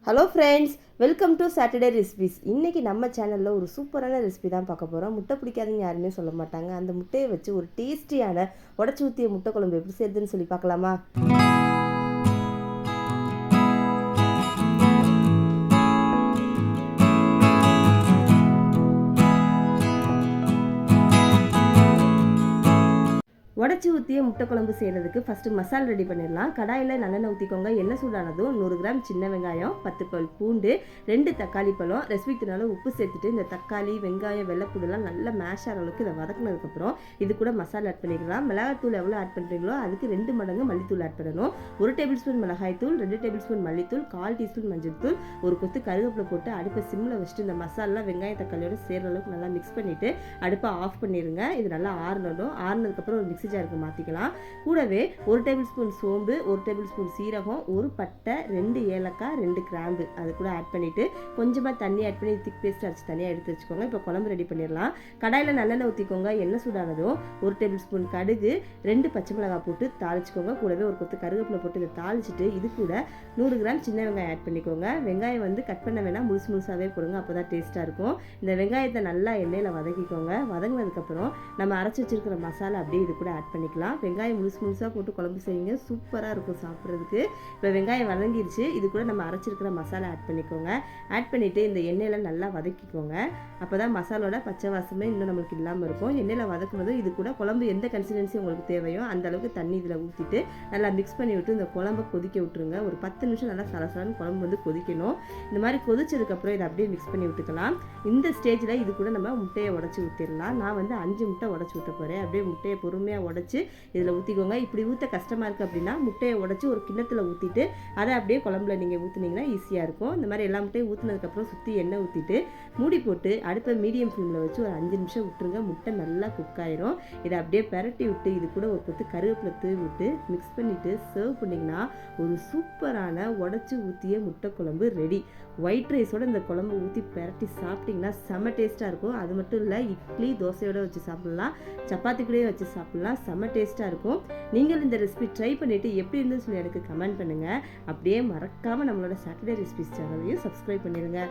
Hello friends, welcome to Saturday recipes. இன்றைக்கி நம்ம சேனலில் ஒரு சூப்பரான ரெசிபி தான் பார்க்க போகிறோம். முட்டை பிடிக்காதவங்க யாருமே சொல்ல மாட்டாங்க. அந்த முட்டையை வச்சு ஒரு டேஸ்டியான உடச்சி ஊற்றிய முட்டை குழம்பு எப்படி செய்யுதுன்னு சொல்லி பார்க்கலாமா? உடச்சி ஊற்றிய முட்டை குழம்பு செய்கிறதுக்கு ஃபஸ்ட்டு மசாலா ரெடி பண்ணிடலாம். கடாயில் நல்லெண்ணெய் ஊற்றிக்கோங்க. எண்ணெய் சூடானதும் 100 கிராம் சின்ன வெங்காயம், 10 பல் பூண்டு, 2 தக்காளி பழம், ரெசிபிக்குனால உப்பு சேர்த்துட்டு இந்த தக்காளி வெங்காயம் வெள்ளைப்பூடுலாம் நல்லா மேஷ் ஆகிற அளவுக்கு இதை வதக்கினதுக்கப்புறம் இது கூட மசாலா ஆட் பண்ணிக்கலாம். மிளகாத்தூள் எவ்வளோ ஆட் பண்ணுறீங்களோ அதுக்கு 2 மடங்கு மல்லித்தூள் ஆட் பண்ணணும். 1 டேபிள் ஸ்பூன் மிளகாய்த்தூள், 2 டேபிள் ஸ்பூன் மல்லித்தூள், 1/4 டீஸ்பூன் மஞ்சள் தூள், ஒரு கொத்து கருவேப்பிலை போட்டு அடுப்பை சிம்மில் வச்சுட்டு இந்த மசாலா வெங்காயம் தக்காளியோட சேர்ற அளவுக்கு நல்லா மிக்ஸ் பண்ணிவிட்டு அடுப்பை ஆஃப் பண்ணிடுங்க. இது நல்லா ஆறணும். ஆறுனதுக்கப்புறம் ஒரு மிக்ஸி ஜாருக்கு மாற்றிக்கலாம். கூடவே 1 டேபிள் ஸ்பூன் சோம்பு, 1 டேபிள் ஸ்பூன் சீரகம், 1 பட்டை, 2 ஏலக்காய், 2 கிராம்பு அது கூட ஆட் பண்ணிவிட்டு கொஞ்சமாக தண்ணி ஆட் பண்ணி திக் பேஸ்ட் அரைச்சி தனியாக எடுத்து வச்சுக்கோங்க. இப்போ குழம்பு ரெடி பண்ணிடலாம். கடாயில் நல்லெண்ணெய் ஊற்றிக்கோங்க. எண்ணெய் சூடானதும் 1 டேபிள் ஸ்பூன் கடுகு, 2 பச்சை மிளகாய் போட்டு தாளிச்சிக்கோங்க. கூடவே ஒரு கொத்து கருவேப்பிலை போட்டு இதை தாளிச்சிட்டு இது கூட 100 கிராம் சின்ன வெங்காயம் ஆட் பண்ணிக்கோங்க. வெங்காயம் கட் பண்ண வேணால் முழுசாகவே போடுங்க, அப்போ தான் டேஸ்ட்டாக இருக்கும். இந்த வெங்காயத்தை நல்லா எண்ணெயில் வதக்கிக்கோங்க. வதங்கினதுக்கப்புறம் நம்ம அரைச்சி வச்சிருக்கிற மசாலா அப்படியே இது கூட ஆட் பண்ணிக்கலாம். வெங்காயம் முழுசாக போட்டு குழம்பு செய்யுங்க, சூப்பராக இருக்கும் சாப்பிட்றதுக்கு. இப்போ வெங்காயம் வதங்கிருச்சு. இது கூட நம்ம அரைச்சிருக்கிற மசாலா ஆட் பண்ணிக்கோங்க. ஆட் பண்ணிவிட்டு இந்த எண்ணெயில் நல்லா வதக்கிக்கோங்க. அப்போ தான் மசாலோட பச்சை வாசமே இன்னும் நம்மளுக்கு இல்லாமல் இருக்கும். எண்ணெயில் வதக்கும்போது இது கூட குழம்பு எந்த கன்சிஸ்டன்சி உங்களுக்கு தேவையோ அந்த அளவுக்கு தண்ணி இதில் ஊற்றிட்டு நல்லா மிக்ஸ் பண்ணி விட்டு இந்த குழம்பை கொதிக்க விட்டுருங்க. ஒரு 10 நிமிஷம் நல்லா சலசலன்னு குழம்பு கொதிக்கணும். இந்த மாதிரி கொதிச்சதுக்கப்புறம் இதை அப்படியே மிக்ஸ் பண்ணி விட்டுக்கலாம். இந்த ஸ்டேஜில் இது கூட நம்ம முட்டையை உடச்சி ஊற்றிடலாம். நான் 5 முட்டை உடச்சி ஊற்ற போகிறேன். அப்படியே முட்டையை பொறுமையாக உடச்சி இதில் ஊற்றிக்கோங்க. இப்படி ஊற்ற கஷ்டமாக இருக்குது அப்படின்னா முட்டையை உடச்சி ஒரு கிண்ணத்தில் ஊற்றிட்டு அதை அப்படியே குழம்புல நீங்கள் ஊற்றுனீங்கன்னா ஈஸியாக இருக்கும். இந்த மாதிரி எல்லா முட்டையும் ஊற்றினதுக்கப்புறம் சுற்றி எண்ணெய் ஊற்றிட்டு மூடி போட்டு அடுப்பை மீடியம் ஃப்ளேமில் வச்சு ஒரு 5 நிமிஷம் விட்டுருங்க. முட்டை நல்லா குக் ஆயிரும். இதை அப்படியே பெரட்டி விட்டு இது கூட ஒரு கொத்து கருவேப்பிலை தூவி விட்டு மிக்ஸ் பண்ணிவிட்டு சர்வ் பண்ணிங்கன்னா ஒரு சூப்பரான உடச்சி ஊற்றிய முட்டை குழம்பு ரெடி. ஒயிட் ரைஸோட இந்த குழம்பு ஊற்றி பெரட்டி சாப்பிட்டிங்கன்னா செம்ம டேஸ்ட்டாக இருக்கும். அது மட்டும் இல்லை, இட்லி தோசையோடு வச்சு சாப்பிட்லாம், சப்பாத்தி கூடயே வச்சு சாப்பிட்லாம். செம்ம டேஸ்ட்டாக இருக்கும். நீங்கள் இந்த ரெசிபி ட்ரை பண்ணிவிட்டு எப்படி இருந்துன்னு சொல்லி எனக்கு கமெண்ட் பண்ணுங்கள். அப்படியே மறக்காமல் நம்மளோட சாட்டர்டே ரெசிபிஸ் சேனலையும் சப்ஸ்கிரைப் பண்ணிடுங்க.